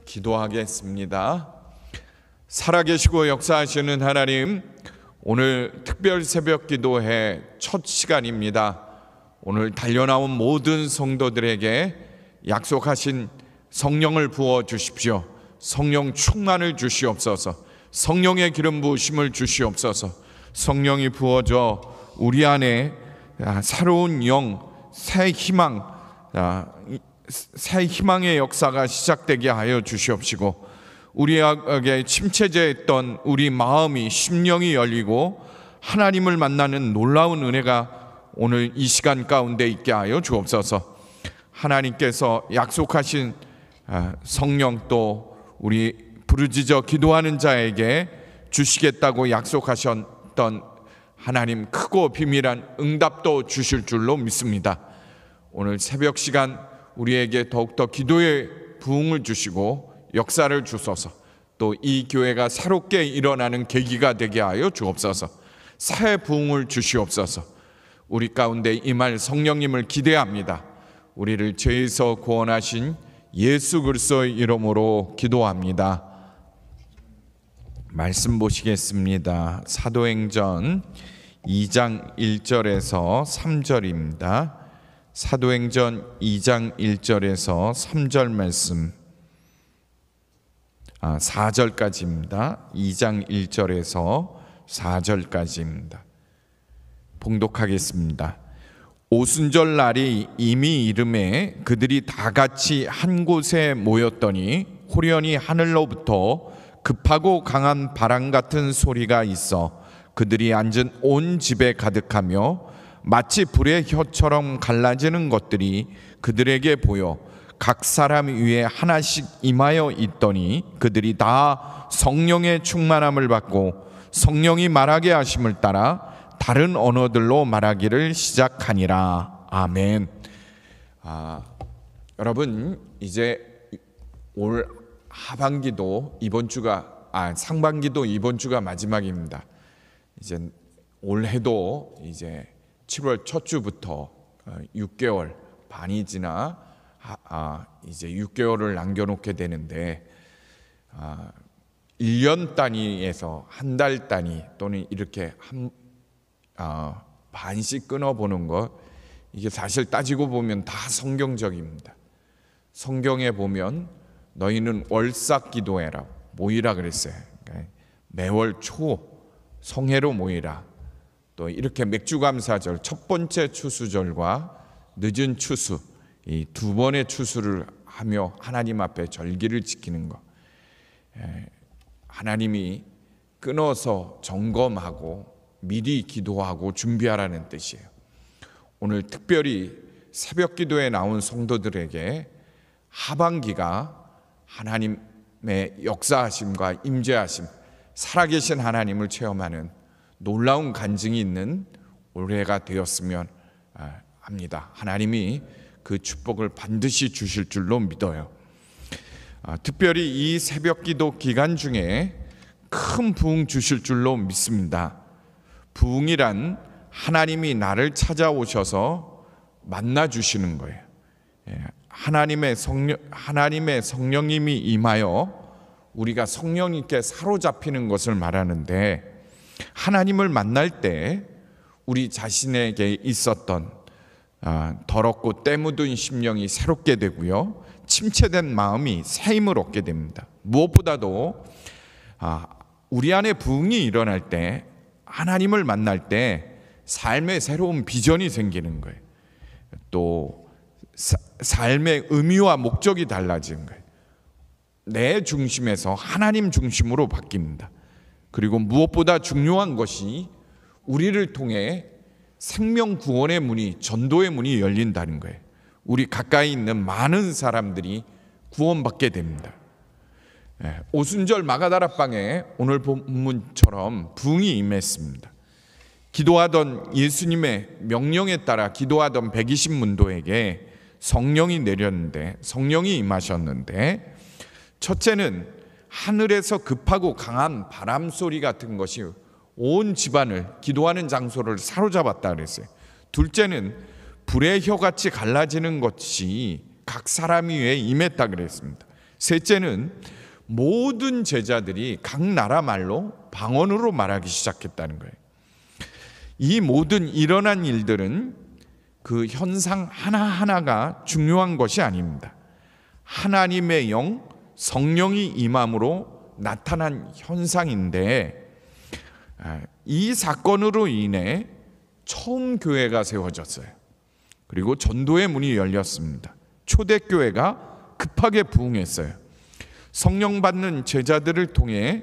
기도하겠습니다. 살아계시고 역사하시는 하나님, 오늘 특별 새벽 기도회 첫 시간입니다. 오늘 달려나온 모든 성도들에게 약속하신 성령을 부어 주십시오. 성령 충만을 주시옵소서. 성령의 기름 부으심을 주시옵소서. 성령이 부어져 우리 안에 새로운 영, 새 희망의 역사가 시작되게 하여 주시옵시고, 우리에게 침체되었던 우리 마음이, 심령이 열리고 하나님을 만나는 놀라운 은혜가 오늘 이 시간 가운데 있게 하여 주옵소서. 하나님께서 약속하신 성령, 또 우리 부르짖어 기도하는 자에게 주시겠다고 약속하셨던 하나님, 크고 비밀한 응답도 주실 줄로 믿습니다. 오늘 새벽 시간 우리에게 더욱더 기도의 부흥을 주시고 역사를 주소서. 또 이 교회가 새롭게 일어나는 계기가 되게 하여 주옵소서. 새 부흥을 주시옵소서. 우리 가운데 임할 성령님을 기대합니다. 우리를 죄에서 구원하신 예수 그리스도의 이름으로 기도합니다. 말씀 보시겠습니다. 사도행전 2장 1절에서 3절입니다. 사도행전 2장 1절에서 3절 말씀, 4절까지입니다. 2장 1절에서 4절까지입니다. 봉독하겠습니다. 오순절 날이 이미 이름에 그들이 다 같이 한 곳에 모였더니 호련히 하늘로부터 급하고 강한 바람 같은 소리가 있어 그들이 앉은 온 집에 가득하며 마치 불의 혀처럼 갈라지는 것들이 그들에게 보여 각 사람 위에 하나씩 임하여 있더니 그들이 다 성령의 충만함을 받고 성령이 말하게 하심을 따라 다른 언어들로 말하기를 시작하니라. 아멘. 여러분, 이제 올 하반기도 상반기도 이번 주가 마지막입니다. 이제 올해도 이제 7월 첫 주부터 6개월 반이 지나 이제 6개월을 남겨놓게 되는데, 1년 단위에서 한 달 단위 또는 이렇게 반씩 끊어보는 것, 이게 사실 따지고 보면 다 성경적입니다. 성경에 보면 너희는 월삭 기도해라, 모이라 그랬어요. 그러니까 매월 초 성회로 모이라. 또 이렇게 맥주감사절 첫 번째 추수절과 늦은 추수, 이 두 번의 추수를 하며 하나님 앞에 절기를 지키는 것, 하나님이 끊어서 점검하고 미리 기도하고 준비하라는 뜻이에요. 오늘 특별히 새벽 기도에 나온 성도들에게 하반기가 하나님의 역사하심과 임재하심, 살아계신 하나님을 체험하는 놀라운 간증이 있는 올해가 되었으면 합니다. 하나님이 그 축복을 반드시 주실 줄로 믿어요. 특별히 이 새벽 기도 기간 중에 큰 부흥 주실 줄로 믿습니다. 부흥이란 하나님이 나를 찾아오셔서 만나 주시는 거예요. 하나님의 성령님이 임하여 우리가 성령님께 사로잡히는 것을 말하는데, 하나님을 만날 때 우리 자신에게 있었던 더럽고 때 묻은 심령이 새롭게 되고요, 침체된 마음이 새 힘을 얻게 됩니다. 무엇보다도 우리 안에 부흥이 일어날 때, 하나님을 만날 때 삶의 새로운 비전이 생기는 거예요. 또 삶의 의미와 목적이 달라지는 거예요. 내 중심에서 하나님 중심으로 바뀝니다. 그리고 무엇보다 중요한 것이 우리를 통해 생명 구원의 문이, 전도의 문이 열린다는 거예요. 우리 가까이 있는 많은 사람들이 구원받게 됩니다. 오순절 마가다락방에 오늘 본문처럼 부흥이 임했습니다. 기도하던 예수님의 명령에 따라 기도하던 120문도에게 성령이 내렸는데, 성령이 임하셨는데, 첫째는 하늘에서 급하고 강한 바람 소리 같은 것이 온 집안을, 기도하는 장소를 사로잡았다 그랬어요. 둘째는 불의 혀같이 갈라지는 것이 각 사람 위에 임했다 그랬습니다. 셋째는 모든 제자들이 각 나라 말로 방언으로 말하기 시작했다는 거예요. 이 모든 일어난 일들은 그 현상 하나하나가 중요한 것이 아닙니다. 하나님의 영, 성령이 임함으로 나타난 현상인데, 이 사건으로 인해 처음 교회가 세워졌어요. 그리고 전도의 문이 열렸습니다. 초대교회가 급하게 부흥했어요. 성령 받는 제자들을 통해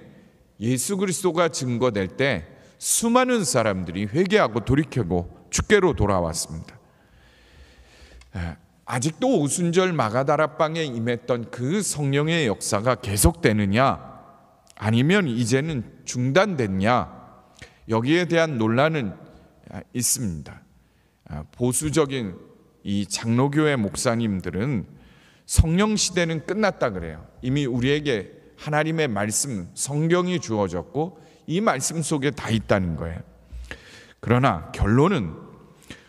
예수 그리스도가 증거될 때 수많은 사람들이 회개하고 돌이키고 주께로 돌아왔습니다. 아직도 오순절 마가다락방에 임했던 그 성령의 역사가 계속되느냐, 아니면 이제는 중단됐냐, 여기에 대한 논란은 있습니다. 보수적인 이 장로교회 목사님들은 성령 시대는 끝났다 그래요. 이미 우리에게 하나님의 말씀, 성경이 주어졌고 이 말씀 속에 다 있다는 거예요. 그러나 결론은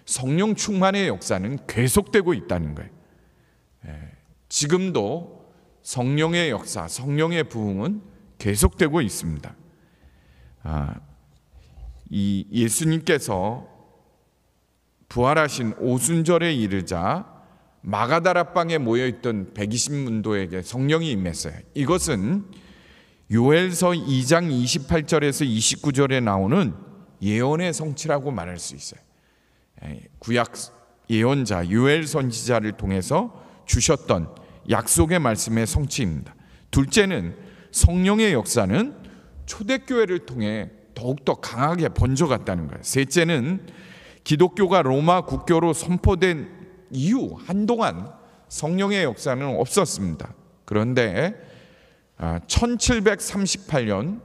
성령 충만의 역사는 계속되고 있다는 거예요. 지금도 성령의 역사, 성령의 부흥은 계속되고 있습니다. 이 예수님께서 부활하신 오순절에 이르자 마가다락방에 모여있던 120문도에게 성령이 임했어요. 이것은 요엘서 2장 28절에서 29절에 나오는 예언의 성취라고 말할 수 있어요. 구약 예언자 요엘 선지자를 통해서 주셨던 약속의 말씀의 성취입니다. 둘째는 성령의 역사는 초대교회를 통해 더욱더 강하게 번져갔다는 거예요. 셋째는 기독교가 로마 국교로 선포된 이후 한동안 성령의 역사는 없었습니다. 그런데 1738년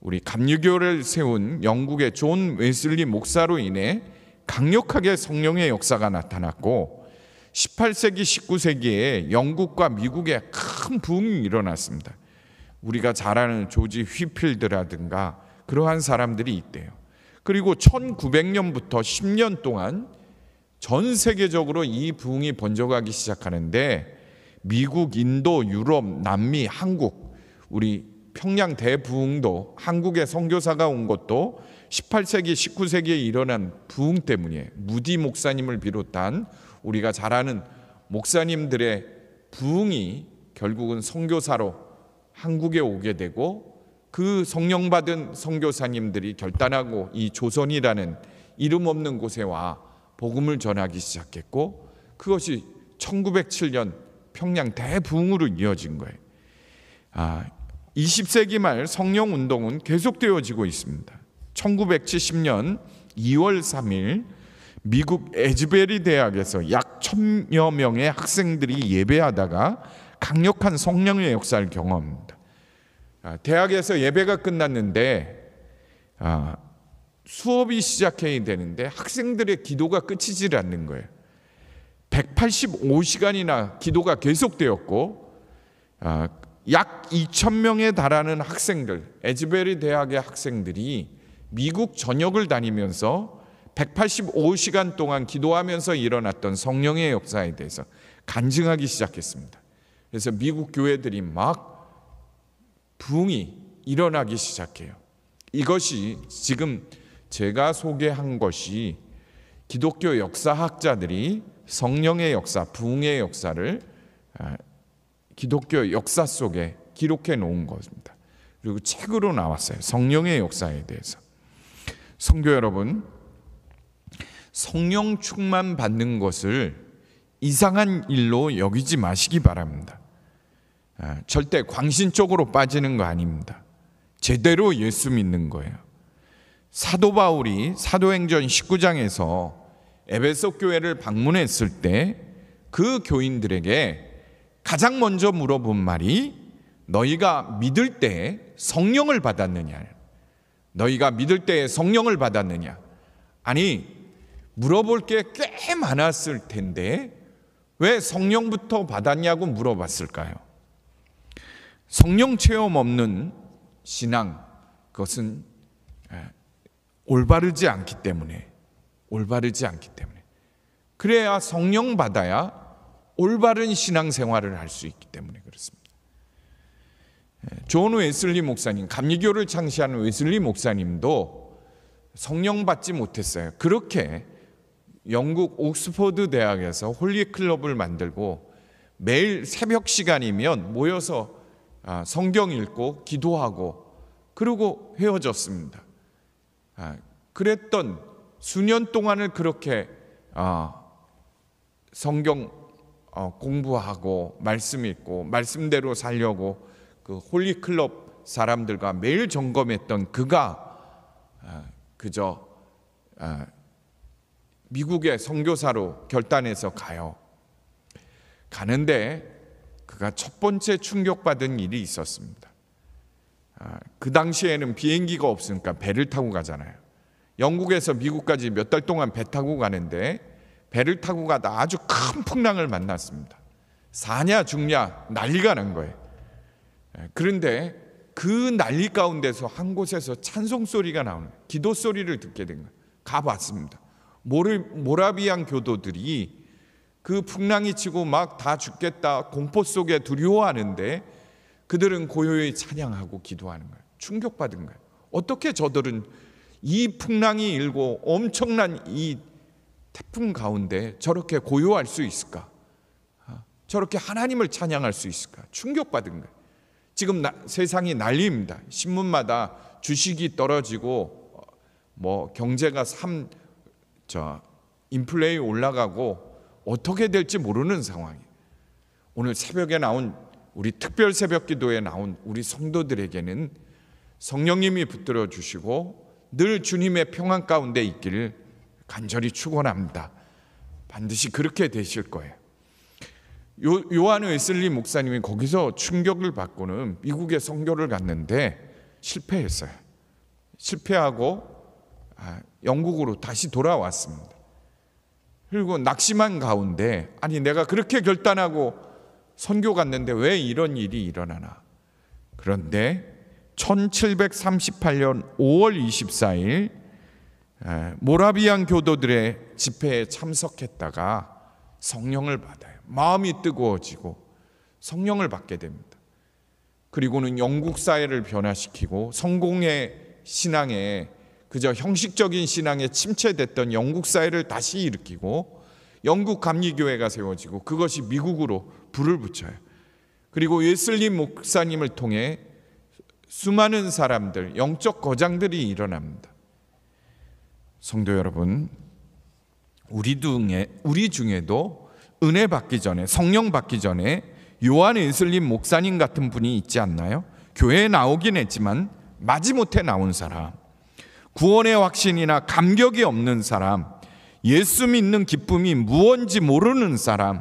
우리 감리교를 세운 영국의 존 웨슬리 목사로 인해 강력하게 성령의 역사가 나타났고 18세기, 19세기에 영국과 미국에 큰 부흥이 일어났습니다. 우리가 잘 아는 조지 휘필드라든가 그러한 사람들이 있대요. 그리고 1900년부터 10년 동안 전 세계적으로 이 부흥이 번져가기 시작하는데 미국, 인도, 유럽, 남미, 한국, 우리 평양 대부흥도 한국에 선교사가 온 것도 18세기, 19세기에 일어난 부흥 때문이에요. 무디 목사님을 비롯한 우리가 잘 아는 목사님들의 부흥이 결국은 선교사로 한국에 오게 되고 그 성령 받은 선교사님들이 결단하고 이 조선이라는 이름 없는 곳에 와 복음을 전하기 시작했고 그것이 1907년 평양 대부흥으로 이어진 거예요. 20세기 말 성령 운동은 계속되어지고 있습니다. 1970년 2월 3일 미국 에즈베리 대학에서 약 1000여 명의 학생들이 예배하다가 강력한 성령의 역사를 경험합니다. 대학에서 예배가 끝났는데 수업이 시작해야 되는데 학생들의 기도가 끝이질 않는 거예요. 185시간이나 기도가 계속되었고 약 2,000명에 달하는 학생들, 에즈베리 대학의 학생들이 미국 전역을 다니면서 185시간 동안 기도하면서 일어났던 성령의 역사에 대해서 간증하기 시작했습니다. 그래서 미국 교회들이 막 부흥이 일어나기 시작해요. 이것이 지금 제가 소개한 것이 기독교 역사학자들이 성령의 역사, 부흥의 역사를 기독교 역사 속에 기록해 놓은 것입니다. 그리고 책으로 나왔어요. 성령의 역사에 대해서. 성도 여러분, 성령 충만 받는 것을 이상한 일로 여기지 마시기 바랍니다. 절대 광신적으로 빠지는 거 아닙니다. 제대로 예수 믿는 거예요. 사도 바울이 사도행전 19장에서 에베소 교회를 방문했을 때 그 교인들에게 가장 먼저 물어본 말이 너희가 믿을 때 성령을 받았느냐? 너희가 믿을 때 성령을 받았느냐? 아니, 물어볼 게 꽤 많았을 텐데 왜 성령부터 받았냐고 물어봤을까요? 성령 체험 없는 신앙, 그것은 올바르지 않기 때문에 그래야 성령 받아야 올바른 신앙생활을 할 수 있기 때문에 그렇습니다. 존 웨슬리 목사님, 감리교를 창시한 웨슬리 목사님도 성령 받지 못했어요. 그렇게 영국 옥스퍼드 대학에서 홀리 클럽을 만들고 매일 새벽 시간이면 모여서 성경 읽고 기도하고 그러고 헤어졌습니다. 그랬던 수년 동안을 그렇게 성경 공부하고 말씀 읽고 말씀대로 살려고 그 홀리 클럽 사람들과 매일 점검했던 그가 그저 미국의 선교사로 결단해서 가는데 그가 첫 번째 충격받은 일이 있었습니다. 그 당시에는 비행기가 없으니까 배를 타고 가잖아요. 영국에서 미국까지 몇 달 동안 배 타고 가는데 배를 타고 가다 아주 큰 풍랑을 만났습니다. 사냐 죽냐 난리가 난 거예요. 그런데 그 난리 가운데서 한 곳에서 찬송 소리가 나오는 거예요. 기도 소리를 듣게 된 거예요. 가봤습니다. 모라비안 교도들이 그 풍랑이 치고 막 다 죽겠다 공포 속에 두려워하는데 그들은 고요히 찬양하고 기도하는 거예요. 충격받은 거예요. 어떻게 저들은 이 풍랑이 일고 엄청난 이 태풍 가운데 저렇게 고요할 수 있을까? 저렇게 하나님을 찬양할 수 있을까? 충격받은 거예요. 지금 세상이 난리입니다. 신문마다 주식이 떨어지고 뭐 경제가 인플레이 올라가고 어떻게 될지 모르는 상황이에요. 오늘 새벽에 나온 우리 특별 새벽 기도에 나온 우리 성도들에게는 성령님이 붙들어 주시고 늘 주님의 평안 가운데 있기를 간절히 축원합니다. 반드시 그렇게 되실 거예요. 요한 웨슬리 목사님이 거기서 충격을 받고는 미국에 선교를 갔는데 실패했어요. 실패하고 영국으로 다시 돌아왔습니다. 그리고 낙심한 가운데 내가 그렇게 결단하고 선교 갔는데 왜 이런 일이 일어나나. 그런데 1738년 5월 24일 모라비안 교도들의 집회에 참석했다가 성령을 받아요. 마음이 뜨거워지고 성령을 받게 됩니다. 그리고는 영국 사회를 변화시키고 성공의 신앙에 그저 형식적인 신앙에 침체됐던 영국 사회를 다시 일으키고 영국 감리교회가 세워지고 그것이 미국으로 불을 붙여요. 그리고 웨슬리 목사님을 통해 수많은 사람들, 영적 거장들이 일어납니다. 성도 여러분, 우리 중에도 은혜 받기 전에, 성령 받기 전에 요한 웨슬리 목사님 같은 분이 있지 않나요? 교회에 나오긴 했지만 마지못해 나온 사람, 구원의 확신이나 감격이 없는 사람, 예수 믿는 기쁨이 무언지 모르는 사람,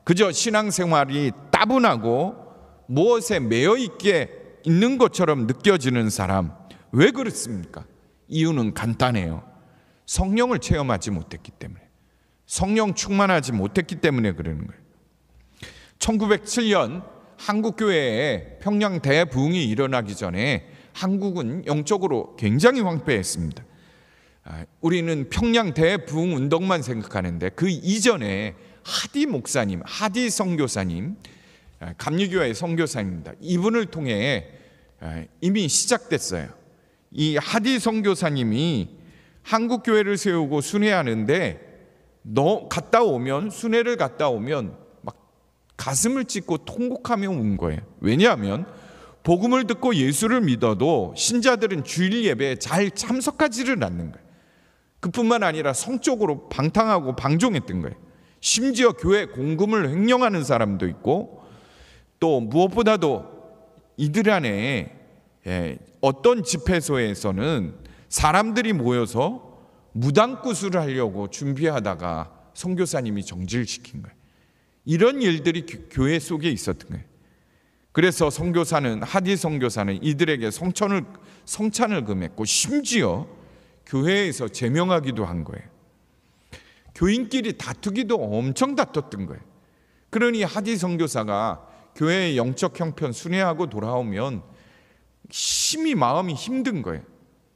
그저 신앙생활이 따분하고 무엇에 매여 있는 것처럼 느껴지는 사람. 왜 그렇습니까? 이유는 간단해요. 성령을 체험하지 못했기 때문에, 성령 충만하지 못했기 때문에 그러는 거예요. 1907년 한국교회에 평양 대부흥이 일어나기 전에 한국은 영적으로 굉장히 황폐했습니다. 우리는 평양 대부흥 운동만 생각하는데 그 이전에 하디 목사님, 하디 선교사님, 감리교회 선교사입니다. 이분을 통해 이미 시작됐어요. 이 하디 선교사님이 한국 교회를 세우고 순회하는데 순회를 갔다 오면 막 가슴을 찢고 통곡하며 운 거예요. 왜냐하면 복음을 듣고 예수를 믿어도 신자들은 주일 예배에 잘 참석하지를 않는 거예요. 그뿐만 아니라 성적으로 방탕하고 방종했던 거예요. 심지어 교회 공금을 횡령하는 사람도 있고, 또 무엇보다도 이들 안에 어떤 집회소에서는 사람들이 모여서 무당굿을 하려고 준비하다가 선교사님이 정지시킨 거예요. 이런 일들이 교회 속에 있었던 거예요. 그래서 하디 선교사는 이들에게 성찬을 금했고 심지어 교회에서 제명하기도 한 거예요. 교인끼리 다투기도 엄청 다퉜던 거예요. 그러니 하디 선교사가 교회의 영적 형편 순회하고 돌아오면 심히 마음이 힘든 거예요.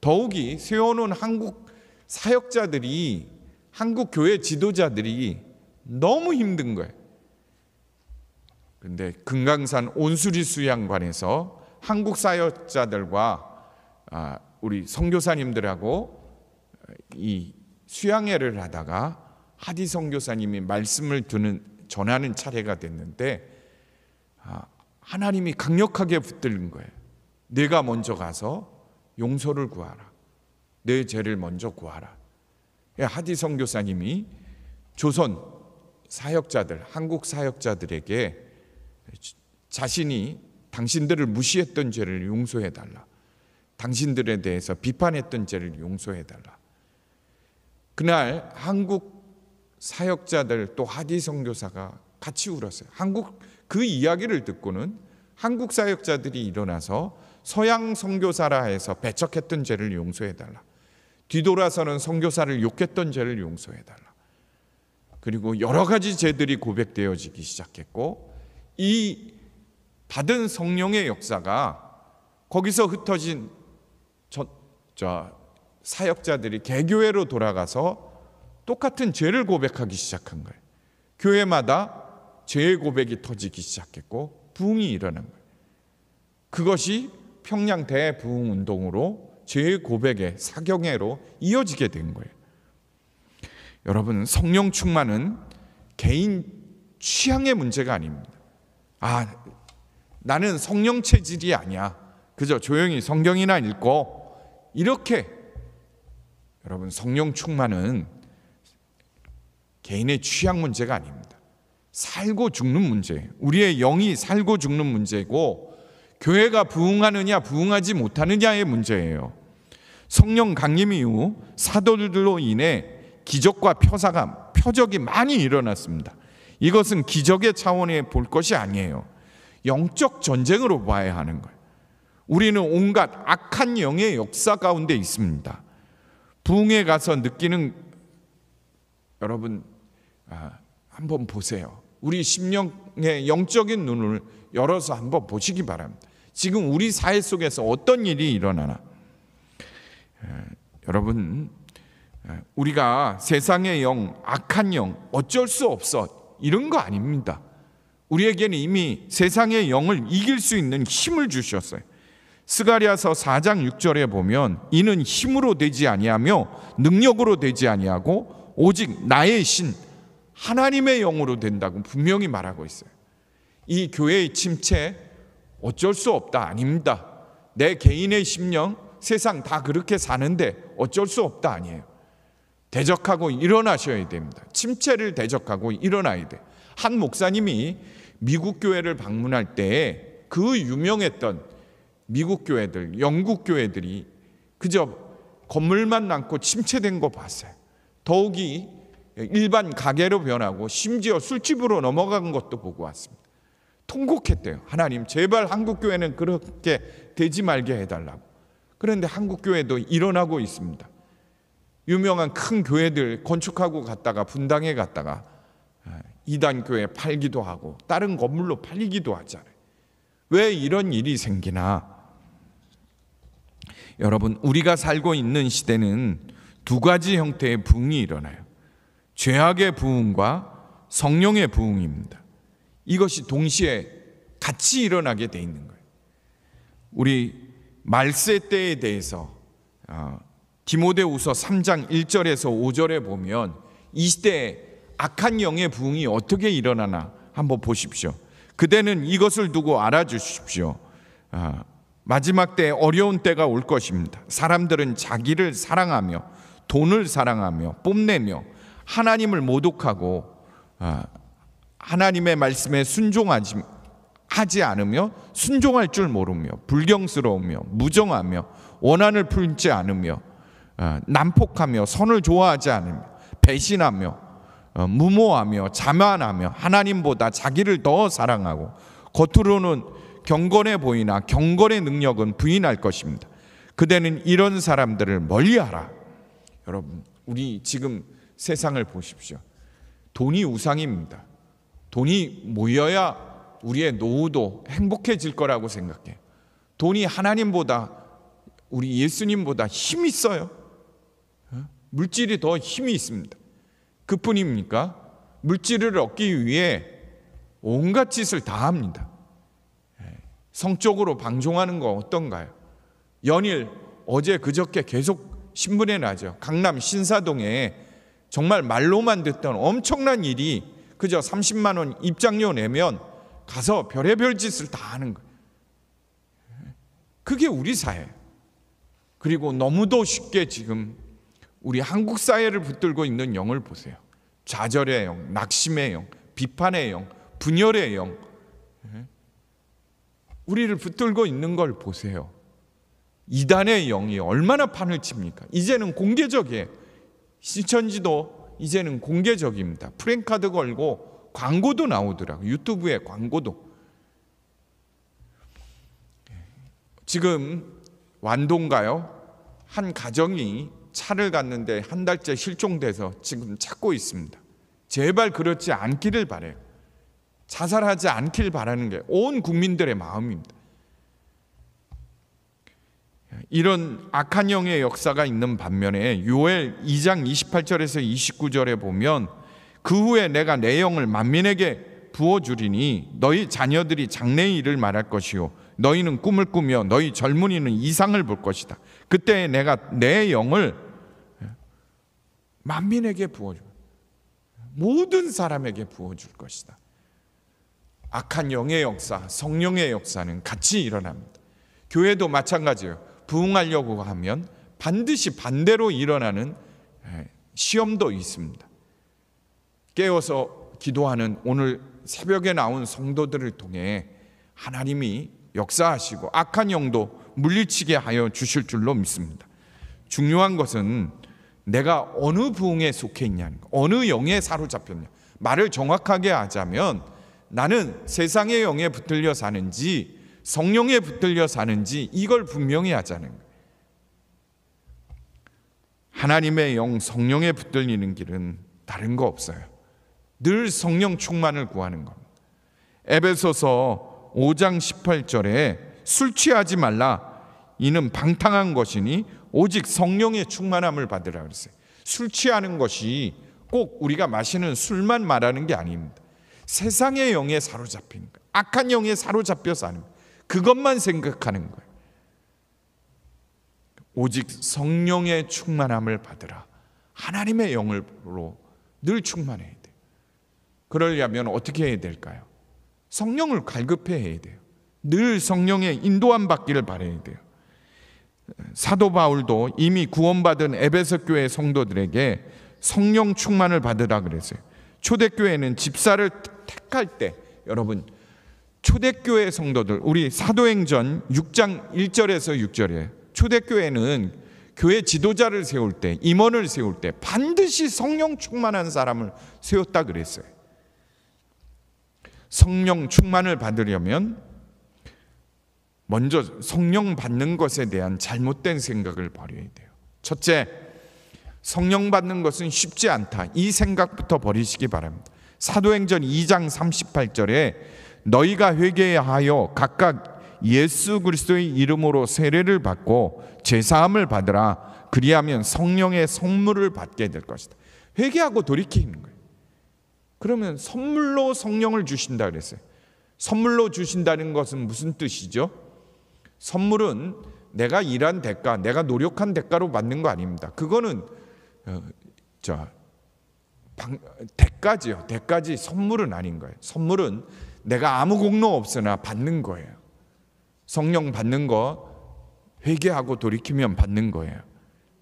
더욱이 세워놓은 한국 사역자들이, 한국 교회 지도자들이 너무 힘든 거예요. 그런데 금강산 온수리 수양관에서 한국 사역자들과 우리 선교사님들하고 이 수양회를 하다가 하디 선교사님이 말씀을 전하는 차례가 됐는데 하나님이 강력하게 붙드는 거예요. 내가 먼저 가서 용서를 구하라. 내 죄를 먼저 구하라. 하디 선교사님이 조선 사역자들, 한국 사역자들에게 자신이 당신들을 무시했던 죄를 용서해달라. 당신들에 대해서 비판했던 죄를 용서해달라. 그날 한국 사역자들 또 하디 선교사가 같이 울었어요. 그 이야기를 듣고는 한국 사역자들이 일어나서 서양 선교사라 해서 배척했던 죄를 용서해달라. 뒤돌아서는 선교사를 욕했던 죄를 용서해달라. 그리고 여러 가지 죄들이 고백되어지기 시작했고, 이 받은 성령의 역사가 거기서 흩어진 사역자들이 개교회로 돌아가서 똑같은 죄를 고백하기 시작한 거예요. 교회마다 죄의 고백이 터지기 시작했고 부흥이 일어난 거예요. 그것이 평양 대부흥 운동으로 죄의 고백의 사경회로 이어지게 된 거예요. 여러분, 성령 충만은 개인 취향의 문제가 아닙니다. 나는 성령 체질이 아니야. 그저 조용히 성경이나 읽고 이렇게. 여러분, 성령 충만은 개인의 취향 문제가 아닙니다. 살고 죽는 문제예요. 우리의 영이 살고 죽는 문제고 교회가 부흥하느냐 부흥하지 못하느냐의 문제예요. 성령 강림 이후 사도들로 인해 기적과 표적이 많이 일어났습니다. 이것은 기적의 차원에 볼 것이 아니에요. 영적 전쟁으로 봐야 하는 거예요. 우리는 온갖 악한 영의 역사 가운데 있습니다. 부흥에 가서 느끼는, 여러분 한번 보세요. 우리 심령의 영적인 눈을 열어서 한번 보시기 바랍니다. 지금 우리 사회 속에서 어떤 일이 일어나나. 여러분, 우리가 세상의 영, 악한 영, 어쩔 수 없어 이런 거 아닙니다. 우리에게는 이미 세상의 영을 이길 수 있는 힘을 주셨어요. 스가랴서 4장 6절에 보면 이는 힘으로 되지 아니하며 능력으로 되지 아니하고 오직 나의 신 하나님의 영으로 된다고 분명히 말하고 있어요. 이 교회의 침체 어쩔 수 없다 아닙니다. 내 개인의 심령, 세상 다 그렇게 사는데 어쩔 수 없다 아니에요. 대적하고 일어나셔야 됩니다. 침체를 대적하고 일어나야 돼요. 한 목사님이 미국 교회를 방문할 때 그 유명했던 미국 교회들, 영국 교회들이 그저 건물만 남고 침체된 거 봤어요. 더욱이 일반 가게로 변하고 심지어 술집으로 넘어간 것도 보고 왔습니다. 통곡했대요. 하나님, 제발 한국 교회는 그렇게 되지 말게 해달라고. 그런데 한국 교회도 일어나고 있습니다. 유명한 큰 교회들 건축하고 갔다가 분당에 갔다가 이단 교회 팔기도 하고 다른 건물로 팔리기도 하잖아요. 왜 이런 일이 생기나? 여러분, 우리가 살고 있는 시대는 두 가지 형태의 부흥이 일어나요. 죄악의 부흥과 성령의 부흥입니다. 이것이 동시에 같이 일어나게 돼 있는 거예요. 우리 말세 때에 대해서 디모데후서 3장 1절에서 5절에 보면 이 시대에 악한 영의 부흥이 어떻게 일어나나 한번 보십시오. 그대는 이것을 두고 알아주십시오. 마지막 때 어려운 때가 올 것입니다. 사람들은 자기를 사랑하며 돈을 사랑하며 뽐내며 하나님을 모독하고 하나님의 말씀에 하지 않으며 순종할 줄 모르며 불경스러우며 무정하며 원한을 풀지 않으며 난폭하며 선을 좋아하지 않으며 배신하며 무모하며 자만하며 하나님보다 자기를 더 사랑하고 겉으로는 경건해 보이나 경건의 능력은 부인할 것입니다. 그대는 이런 사람들을 멀리하라. 여러분, 우리 지금 세상을 보십시오. 돈이 우상입니다. 돈이 모여야 우리의 노후도 행복해질 거라고 생각해요. 돈이 하나님보다, 우리 예수님보다 힘이 있어요. 물질이 더 힘이 있습니다. 그뿐입니까? 물질을 얻기 위해 온갖 짓을 다 합니다. 성적으로 방종하는 거 어떤가요? 연일 어제 그저께 계속 신문에 나죠. 강남 신사동에 정말 말로만 듣던 엄청난 일이 그저 30만 원 입장료 내면 가서 별의별 짓을 다 하는 거예요. 그게 우리 사회예요. 그리고 너무도 쉽게 지금 우리 한국 사회를 붙들고 있는 영을 보세요. 좌절의 영, 낙심의 영, 비판의 영, 분열의 영. 우리를 붙들고 있는 걸 보세요. 이단의 영이 얼마나 판을 칩니까? 이제는 공개적이에요. 신천지도 이제는 공개적입니다. 프랜카드 걸고 광고도 나오더라고요. 유튜브에 광고도. 지금 완도인가요? 한 가정이 차를 갔는데 한 달째 실종돼서 지금 찾고 있습니다. 제발 그렇지 않기를 바라요. 자살하지 않길 바라는 게 온 국민들의 마음입니다. 이런 악한 영의 역사가 있는 반면에 요엘 2장 28절에서 29절에 보면 그 후에 내가 내 영을 만민에게 부어주리니 너희 자녀들이 장래의 일을 말할 것이요 너희는 꿈을 꾸며 너희 젊은이는 이상을 볼 것이다. 그때 내가 내 영을 만민에게 부어줄, 모든 사람에게 부어줄 것이다. 악한 영의 역사, 성령의 역사는 같이 일어납니다. 교회도 마찬가지예요. 부흥하려고 하면 반드시 반대로 일어나는 시험도 있습니다. 깨어서 기도하는 오늘 새벽에 나온 성도들을 통해 하나님이 역사하시고 악한 영도 물리치게 하여 주실 줄로 믿습니다. 중요한 것은 내가 어느 부흥에 속해 있냐는 거, 어느 영에 사로잡혔냐. 말을 정확하게 하자면 나는 세상의 영에 붙들려 사는지 성령에 붙들려 사는지 이걸 분명히 하자는 거예요. 하나님의 영, 성령에 붙들리는 길은 다른 거 없어요. 늘 성령 충만을 구하는 겁니다. 에베소서 5장 18절에 술 취하지 말라 이는 방탕한 것이니 오직 성령의 충만함을 받으라 그랬어요. 술 취하는 것이 꼭 우리가 마시는 술만 말하는 게 아닙니다. 세상의 영에 사로잡힌 거예요. 악한 영에 사로잡혀 사는 거예요. 그것만 생각하는 거예요. 오직 성령의 충만함을 받으라. 하나님의 영으로 늘 충만해야 돼요. 그러려면 어떻게 해야 될까요? 성령을 갈급해야 돼요. 늘 성령의 인도함 받기를 바라야 돼요. 사도 바울도 이미 구원받은 에베소 교회 성도들에게 성령 충만을 받으라 그랬어요. 초대교회는 집사를 택할 때 여러분 초대교회 성도들 우리 사도행전 6장 1절에서 6절에 초대교회는 교회 지도자를 세울 때 임원을 세울 때 반드시 성령 충만한 사람을 세웠다 그랬어요. 성령 충만을 받으려면 먼저 성령 받는 것에 대한 잘못된 생각을 버려야 돼요. 첫째, 성령 받는 것은 쉽지 않다. 이 생각부터 버리시기 바랍니다. 사도행전 2장 38절에 너희가 회개하여 각각 예수 그리스도의 이름으로 세례를 받고 제사함을 받으라. 그리하면 성령의 선물을 받게 될 것이다. 회개하고 돌이키는 거예요. 그러면 선물로 성령을 주신다 그랬어요. 선물로 주신다는 것은 무슨 뜻이죠? 선물은 내가 일한 대가, 내가 노력한 대가로 받는 거 아닙니다. 그거는 대가지요. 대가지 선물은 아닌 거예요. 선물은 내가 아무 공로 없으나 받는 거예요. 성령 받는 거 회개하고 돌이키면 받는 거예요.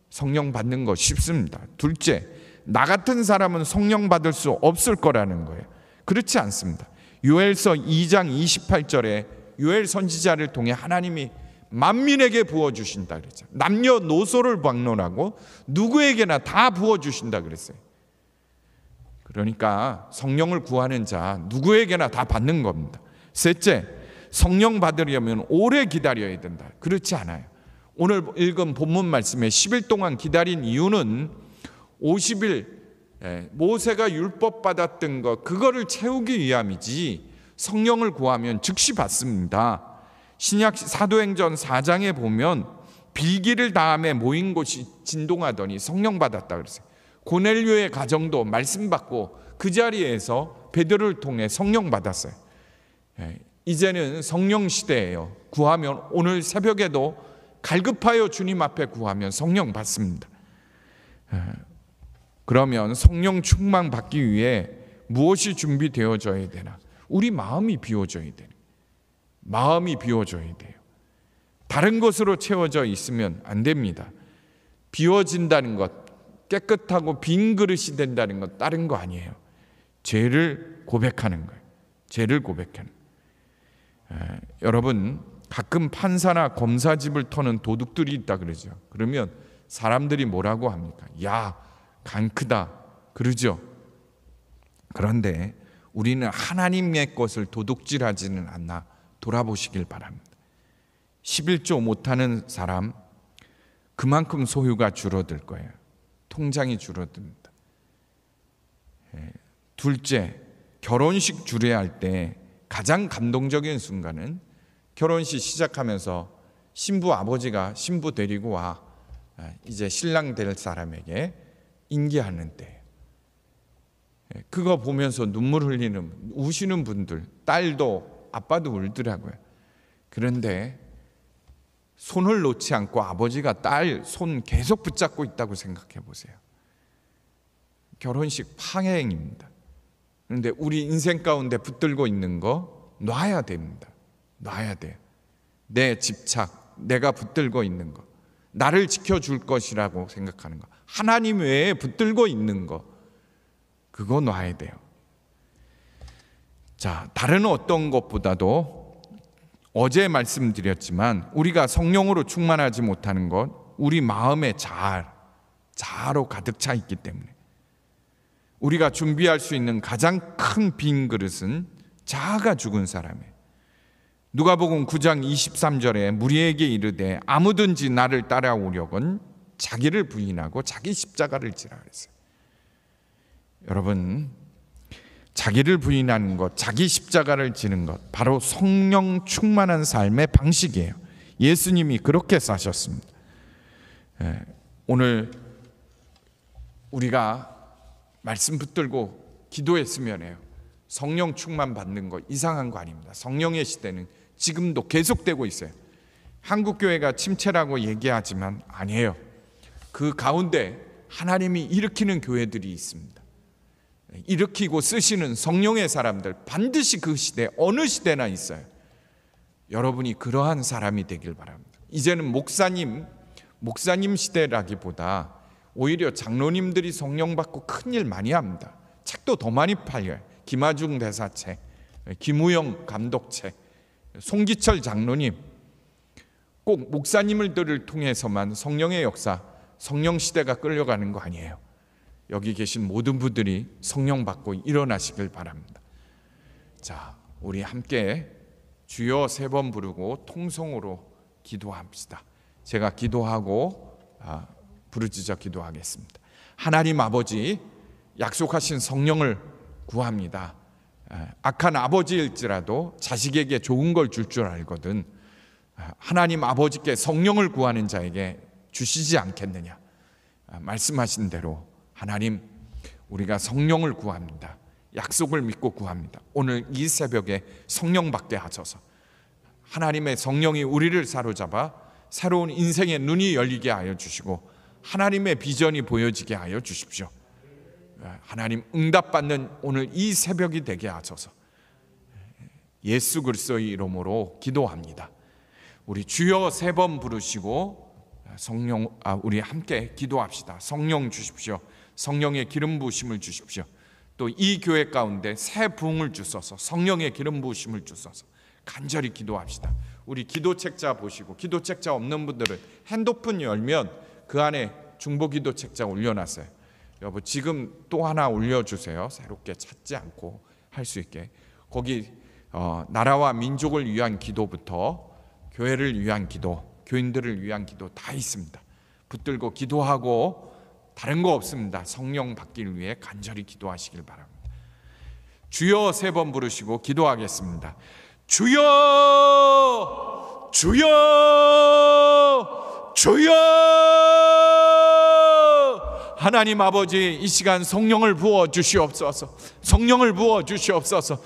성령 받는 거 쉽습니다. 둘째, 나 같은 사람은 성령 받을 수 없을 거라는 거예요. 그렇지 않습니다. 요엘서 2장 28절에 요엘 선지자를 통해 하나님이 만민에게 부어주신다 그랬죠. 남녀노소를 막론하고 누구에게나 다 부어주신다 그랬어요. 그러니까 성령을 구하는 자 누구에게나 다 받는 겁니다. 셋째, 성령 받으려면 오래 기다려야 된다. 그렇지 않아요. 오늘 읽은 본문 말씀에 10일 동안 기다린 이유는 50일 모세가 율법 받았던 것 그거를 채우기 위함이지 성령을 구하면 즉시 받습니다. 신약 사도행전 4장에 보면 빌기를 다음에 모인 곳이 진동하더니 성령 받았다 그랬어요. 고넬료의 가정도 말씀 받고 그 자리에서 베드로를 통해 성령 받았어요. 이제는 성령 시대예요. 구하면 오늘 새벽에도 갈급하여 주님 앞에 구하면 성령 받습니다. 그러면 성령 충만 받기 위해 무엇이 준비되어져야 되나? 우리 마음이 비워져야 돼요. 마음이 비워져야 돼요. 다른 것으로 채워져 있으면 안 됩니다. 비워진다는 것, 깨끗하고 빈 그릇이 된다는 것 다른 거 아니에요. 죄를 고백하는 거예요. 죄를 고백하는 거예요. 여러분, 가끔 판사나 검사 집을 터는 도둑들이 있다 그러죠. 그러면 사람들이 뭐라고 합니까? 야, 간 크다 그러죠. 그런데 우리는 하나님의 것을 도둑질하지는 않나 돌아보시길 바랍니다. 11조 못하는 사람, 그만큼 소유가 줄어들 거예요. 통장이 줄어듭니다. 둘째, 결혼식 주례할 때 가장 감동적인 순간은 결혼식 시작하면서 신부 아버지가 신부 데리고 와 이제 신랑 될 사람에게 인계하는 때, 그거 보면서 눈물 흘리는, 우시는 분들, 딸도 아빠도 울더라고요. 그런데 손을 놓지 않고 아버지가 딸 손 계속 붙잡고 있다고 생각해 보세요. 결혼식 파행입니다. 그런데 우리 인생 가운데 붙들고 있는 거 놔야 됩니다. 놔야 돼요. 내 집착, 내가 붙들고 있는 거, 나를 지켜줄 것이라고 생각하는 거, 하나님 외에 붙들고 있는 거, 그거 놔야 돼요. 자, 다른 어떤 것보다도 어제 말씀드렸지만 우리가 성령으로 충만하지 못하는 것, 우리 마음에 자아로 가득 차 있기 때문에 우리가 준비할 수 있는 가장 큰 빈 그릇은 자아가 죽은 사람이에요. 누가복음 9장 23절에 무리에게 이르되 아무든지 나를 따라오려건 자기를 부인하고 자기 십자가를 지라 그랬어요. 여러분, 자기를 부인하는 것, 자기 십자가를 지는 것, 바로 성령 충만한 삶의 방식이에요. 예수님이 그렇게 사셨습니다. 오늘 우리가 말씀 붙들고 기도했으면 해요. 성령 충만 받는 거 이상한 거 아닙니다. 성령의 시대는 지금도 계속되고 있어요. 한국교회가 침체라고 얘기하지만 아니에요. 그 가운데 하나님이 일으키는 교회들이 있습니다. 일으키고 쓰시는 성령의 사람들, 반드시 그 시대, 어느 시대나 있어요. 여러분이 그러한 사람이 되길 바랍니다. 이제는 목사님 시대라기보다 오히려 장로님들이 성령 받고 큰일 많이 합니다. 책도 더 많이 팔려요. 김하중 대사책, 김우영 감독책, 송기철 장로님, 꼭 목사님들을 통해서만 성령의 역사, 성령 시대가 끌려가는 거 아니에요. 여기 계신 모든 분들이 성령 받고 일어나시길 바랍니다. 자, 우리 함께 주여 3번 부르고 통성으로 기도합시다. 제가 기도하고 부르짖어 기도하겠습니다. 하나님 아버지, 약속하신 성령을 구합니다. 악한 아버지일지라도 자식에게 좋은 걸 줄 줄 알거든 하나님 아버지께 성령을 구하는 자에게 주시지 않겠느냐 말씀하신 대로 하나님, 우리가 성령을 구합니다. 약속을 믿고 구합니다. 오늘 이 새벽에 성령 받게 하셔서 하나님의 성령이 우리를 사로잡아 새로운 인생의 눈이 열리게 하여 주시고 하나님의 비전이 보여지게 하여 주십시오. 하나님, 응답받는 오늘 이 새벽이 되게 하셔서 예수 그리스도의 이름으로 기도합니다. 우리 주여 3번 부르시고 우리 함께 기도합시다. 성령 주십시오. 성령의 기름 부으심을 주십시오. 또 이 교회 가운데 새 부흥을 주소서, 성령의 기름 부으심을 주소서. 간절히 기도합시다. 우리 기도책자 보시고, 기도책자 없는 분들은 핸드폰 열면 그 안에 중보기도책자 올려놨어요. 여보, 지금 또 하나 올려주세요. 새롭게 찾지 않고 할 수 있게. 거기 나라와 민족을 위한 기도부터 교회를 위한 기도, 교인들을 위한 기도 다 있습니다. 붙들고 기도하고 다른 거 없습니다. 성령 받기를 위해 간절히 기도하시길 바랍니다. 주여 3번 부르시고 기도하겠습니다. 주여, 주여, 주여. 하나님 아버지, 이 시간 성령을 부어 주시옵소서. 성령을 부어 주시옵소서.